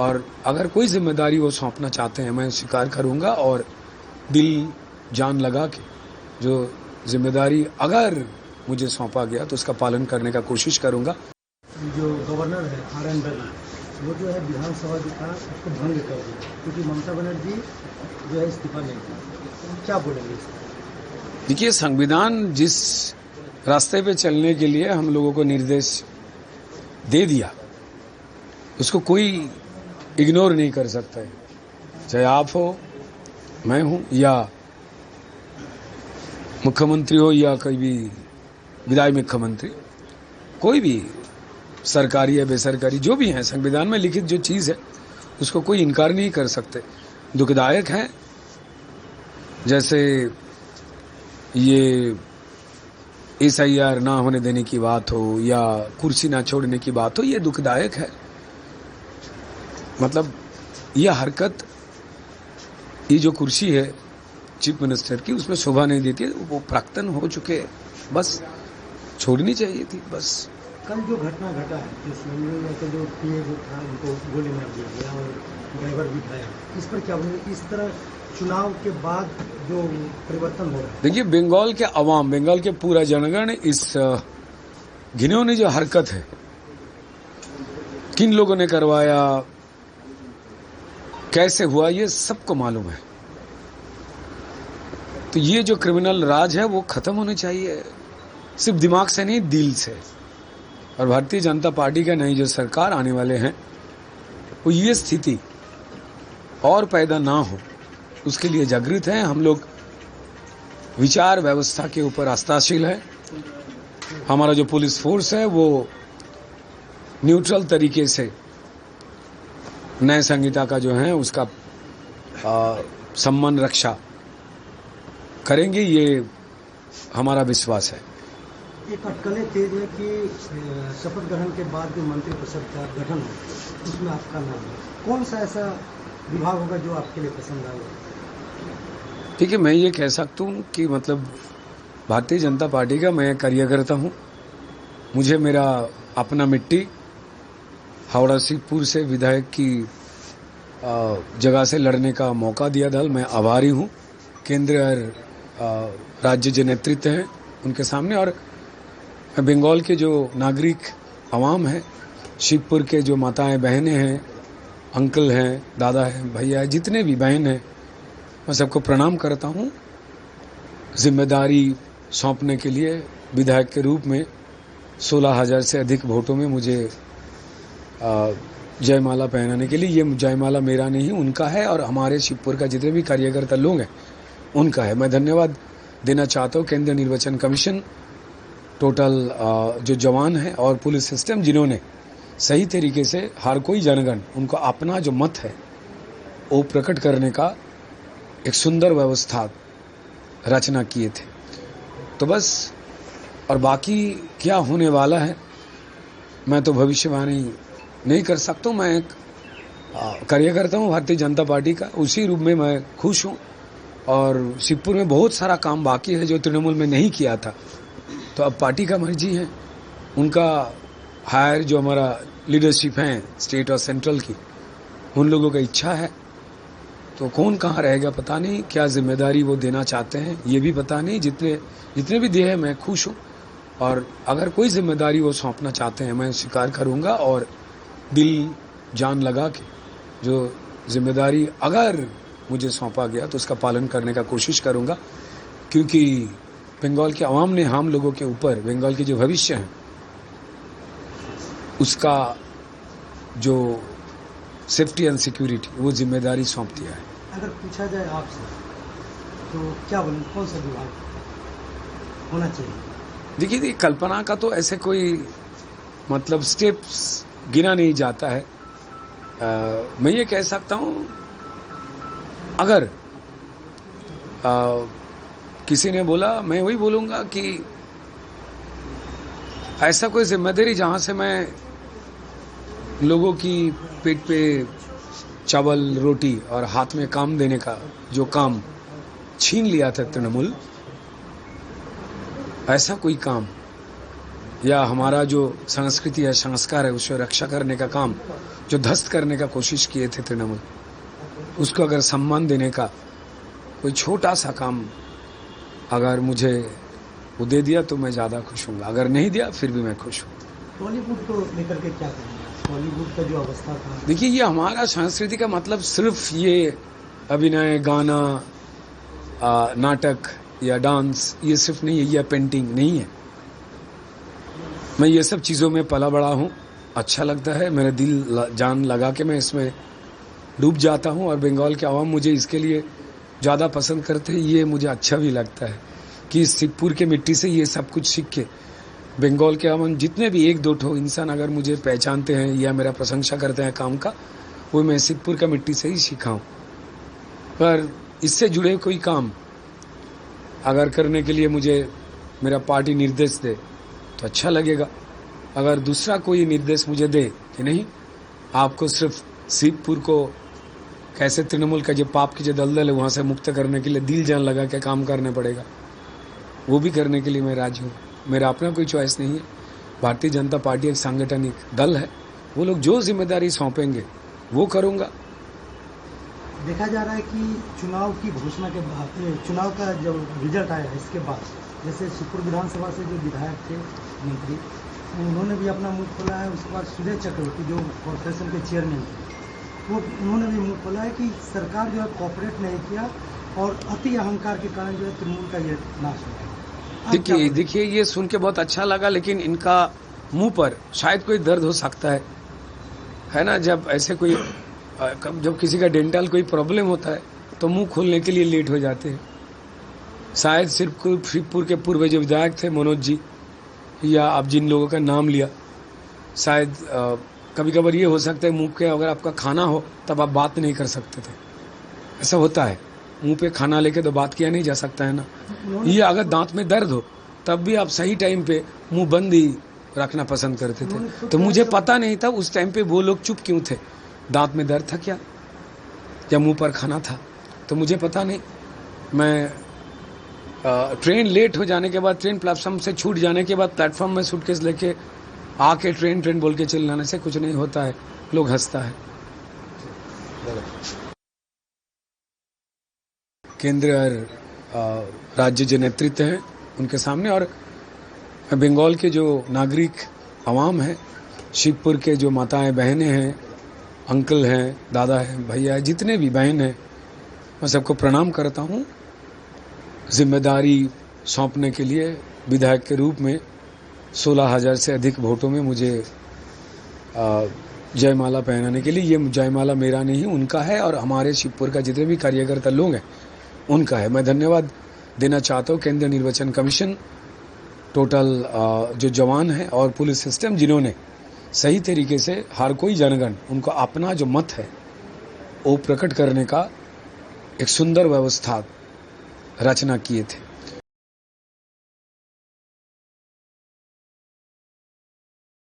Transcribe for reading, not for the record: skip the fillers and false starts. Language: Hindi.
और अगर कोई जिम्मेदारी वो सौंपना चाहते हैं मैं स्वीकार करूंगा और दिल जान लगा के जो जिम्मेदारी अगर मुझे सौंपा गया तो उसका पालन करने का कोशिश करूंगा। जो गवर्नर है RN रवि, वो जो है विधानसभा जो था उसको भंग कर दिया क्योंकि ममता बनर्जी जो है इस्तीफा नहीं दिया। क्या बोलेंगे इसका? देखिए, संविधान जिस रास्ते पे चलने के लिए हम लोगों को निर्देश दे दिया उसको कोई इग्नोर नहीं कर सकता है, चाहे आप हो, मैं हूं या मुख्यमंत्री हो या कोई भी विधायक मुख्यमंत्री, कोई भी सरकारी या बेसरकारी जो भी है, संविधान में लिखित जो चीज है उसको कोई इनकार नहीं कर सकते। दुखदायक है जैसे ये SIR ना होने देने की बात हो या कुर्सी ना छोड़ने की बात हो, ये दुखदायक है। मतलब ये हरकत, ये जो कुर्सी है चीफ मिनिस्टर की, उसमें शोभा नहीं देती है। वो प्राक्तन हो चुके, बस छोड़नी चाहिए थी बस। कल जो घटना घटा है कि जो PA जो था उनको गोली मार दिया गया और ड्राइवर भी घायल, इस पर क्या बोलेंगे? इस तरह चुनाव के बाद जो परिवर्तन हो रहा है। देखिए, बंगाल के अवाम, बंगाल के पूरा जनगण इस घिनौनी जो हरकत है, किन लोगों ने करवाया, कैसे हुआ, ये सबको मालूम है। तो ये जो क्रिमिनल राज है वो खत्म होने चाहिए, सिर्फ दिमाग से नहीं, दिल से। और भारतीय जनता पार्टी का नई जो सरकार आने वाले हैं वो ये स्थिति और पैदा ना हो उसके लिए जागृत हैं। हम लोग विचार व्यवस्था के ऊपर आस्थाशील है। हमारा जो पुलिस फोर्स है वो न्यूट्रल तरीके से नए संहिता का जो है उसका सम्मान रक्षा करेंगे, ये हमारा विश्वास है। एक अटकलें तेज है कि शपथ ग्रहण के बाद जो मंत्रिपरिषद का गठन हो उसमें आपका नाम है। कौन सा ऐसा विभाग होगा जो आपके लिए पसंद आएगा? ठीक है, मैं ये कह सकता हूँ कि मतलब भारतीय जनता पार्टी का मैं कार्यकर्ता हूँ। मुझे मेरा अपना मिट्टी हावड़ा सीपुर से विधायक की जगह से लड़ने का मौका दिया दल, मैं आभारी हूँ। केंद्र और राज्य जो नेतृत्व हैं उनके सामने, और बंगाल के जो नागरिक आवाम है, शिवपुर के जो माताएं बहनें हैं, अंकल हैं, दादा हैं, भैया हैं, जितने भी बहन हैं, मैं सबको प्रणाम करता हूँ। जिम्मेदारी सौंपने के लिए विधायक के रूप में 16,000 से अधिक वोटों में मुझे जयमाला पहनाने के लिए, ये जयमाला मेरा नहीं उनका है और हमारे शिवपुर का जितने भी कार्यकर्ता लोग हैं उनका है। मैं धन्यवाद देना चाहता हूँ केंद्रीय निर्वाचन कमीशन, टोटल जो जवान हैं और पुलिस सिस्टम, जिन्होंने सही तरीके से हर कोई जनगण उनको अपना जो मत है वो प्रकट करने का एक सुंदर व्यवस्था रचना किए थे। तो बस, और बाकी क्या होने वाला है मैं तो भविष्यवाणी नहीं कर सकता हूँ। मैं एक कार्यकर्ता हूँ भारतीय जनता पार्टी का, उसी रूप में मैं खुश हूँ। और शिवपुर में बहुत सारा काम बाकी है जो तृणमूल में नहीं किया था, तो अब पार्टी का मर्जी है, उनका हायर जो हमारा लीडरशिप है स्टेट और सेंट्रल की, उन लोगों का इच्छा है। तो कौन कहाँ रहेगा पता नहीं, क्या जिम्मेदारी वो देना चाहते हैं ये भी पता नहीं। जितने भी दिए हैं मैं खुश हूँ, और अगर कोई जिम्मेदारी वो सौंपना चाहते हैं मैं स्वीकार करूँगा और दिल जान लगा के जो जिम्मेदारी अगर मुझे सौंपा गया तो उसका पालन करने का कोशिश करूँगा। क्योंकि बंगाल के अवाम ने हम लोगों के ऊपर, बंगाल के जो भविष्य है उसका जो सेफ्टी एंड सिक्योरिटी, वो जिम्मेदारी सौंप दिया है। अगर पूछा जाए आपसे तो क्या बोलें, कौन सा विभाग होना चाहिए? देखिए, कल्पना का तो ऐसे कोई मतलब स्टेप्स गिना नहीं जाता है। मैं ये कह सकता हूँ, अगर किसी ने बोला, मैं वही बोलूँगा कि ऐसा कोई जिम्मेदारी जहाँ से मैं लोगों की पेट पे चावल रोटी और हाथ में काम देने का जो काम छीन लिया था तृणमूल, ऐसा कोई काम या हमारा जो संस्कृति या संस्कार है उसको रक्षा करने का काम जो ध्वस्त करने का कोशिश किए थे तृणमूल, उसको अगर सम्मान देने का कोई छोटा सा काम अगर मुझे वो दे दिया तो मैं ज़्यादा खुश हूँगा, अगर नहीं दिया फिर भी मैं खुश हूँ। टॉलीवुड को लेकर के क्या कहेंगे? टॉलीवुड का जो अवस्था था, देखिए, ये हमारा संस्कृति का मतलब सिर्फ ये अभिनय, गाना, नाटक या डांस, ये सिर्फ नहीं है, या पेंटिंग नहीं है। मैं ये सब चीज़ों में पला बड़ा हूँ, अच्छा लगता है, मेरा दिल जान लगा के मैं इसमें डूब जाता हूँ और बंगाल के आवाम मुझे इसके लिए ज़्यादा पसंद करते हैं। ये मुझे अच्छा भी लगता है कि शिवपुर के मिट्टी से ये सब कुछ सीख के बंगाल के आवाम जितने भी एक दो ठो इंसान अगर मुझे पहचानते हैं या मेरा प्रशंसा करते हैं काम का, वो मैं शिवपुर का मिट्टी से ही सीखा हूँ। पर इससे जुड़े कोई काम अगर करने के लिए मुझे मेरा पार्टी निर्देश दे तो अच्छा लगेगा। अगर दूसरा कोई निर्देश मुझे दे कि नहीं, आपको सिर्फ शिवपुर को कैसे तृणमूल का जो पाप की जो दलदल है वहाँ से मुक्त करने के लिए दिल जान लगा के काम करना पड़ेगा, वो भी करने के लिए मैं राजी हूँ। मेरा अपना कोई चॉइस नहीं है। भारतीय जनता पार्टी एक सांगठनिक दल है, वो लोग जो जिम्मेदारी सौंपेंगे वो करूँगा। देखा जा रहा है कि चुनाव की घोषणा के बाद, चुनाव का जब रिजल्ट आया इसके बाद, जैसे शिवपुर विधानसभा से जो विधायक थे, मंत्री, उन्होंने भी अपना मुंह खोला है। उसके बाद सुरेश चक्रवर्ती जो कॉर्पोरेशन के चेयरमैन थे, वो उन्होंने भी मुंह खोला है कि सरकार जो है कॉपरेट नहीं किया और अति अहंकार के कारण जो है तृणमूल का ये नाश हुआ। देखिए, ये सुन के बहुत अच्छा लगा, लेकिन इनका मुंह पर शायद कोई दर्द हो सकता है ना। जब ऐसे कोई जब किसी का डेंटल कोई प्रॉब्लम होता है तो मुंह खोलने के लिए लेट हो जाते हैं। शायद सिर्फ शिवपुर के पूर्व जो विधायक थे मनोज जी, या आप जिन लोगों का नाम लिया, शायद कभी कभार ये हो सकता है मुंह के अगर आपका खाना हो तब आप बात नहीं कर सकते थे। ऐसा होता है, मुंह पे खाना लेके तो बात किया नहीं जा सकता है ना। ये अगर दांत में दर्द हो तब भी आप सही टाइम पे मुंह बंद ही रखना पसंद करते थे। तो मुझे पता नहीं था उस टाइम पे वो लोग चुप क्यों थे। दांत में दर्द था क्या या मुंह पर खाना था, तो मुझे पता नहीं। मैं ट्रेन लेट हो जाने के बाद, ट्रेन प्लेटफॉर्म से छूट जाने के बाद प्लेटफॉर्म में सूटकेस लेके आके ट्रेन बोल के चिल्लाने से कुछ नहीं होता है, लोग हंसता है। केंद्र और राज्य जो नेतृत्व हैं उनके सामने, और बंगाल के जो नागरिक आवाम है, शिवपुर के जो माताएं बहनें हैं, अंकल हैं, दादा हैं, भैया हैं, जितने भी बहन हैं, मैं सबको प्रणाम करता हूँ। जिम्मेदारी सौंपने के लिए विधायक के रूप में 16,000 से अधिक वोटों में मुझे जयमाला पहनाने के लिए, ये जयमाला मेरा नहीं उनका है और हमारे शिवपुर का जितने भी कार्यकर्ता लोग हैं उनका है। मैं धन्यवाद देना चाहता हूँ केंद्रीय निर्वाचन कमीशन, टोटल जो जवान हैं और पुलिस सिस्टम, जिन्होंने सही तरीके से हर कोई जनगण उनको अपना जो मत है वो प्रकट करने का एक सुंदर व्यवस्था रचना किए थे।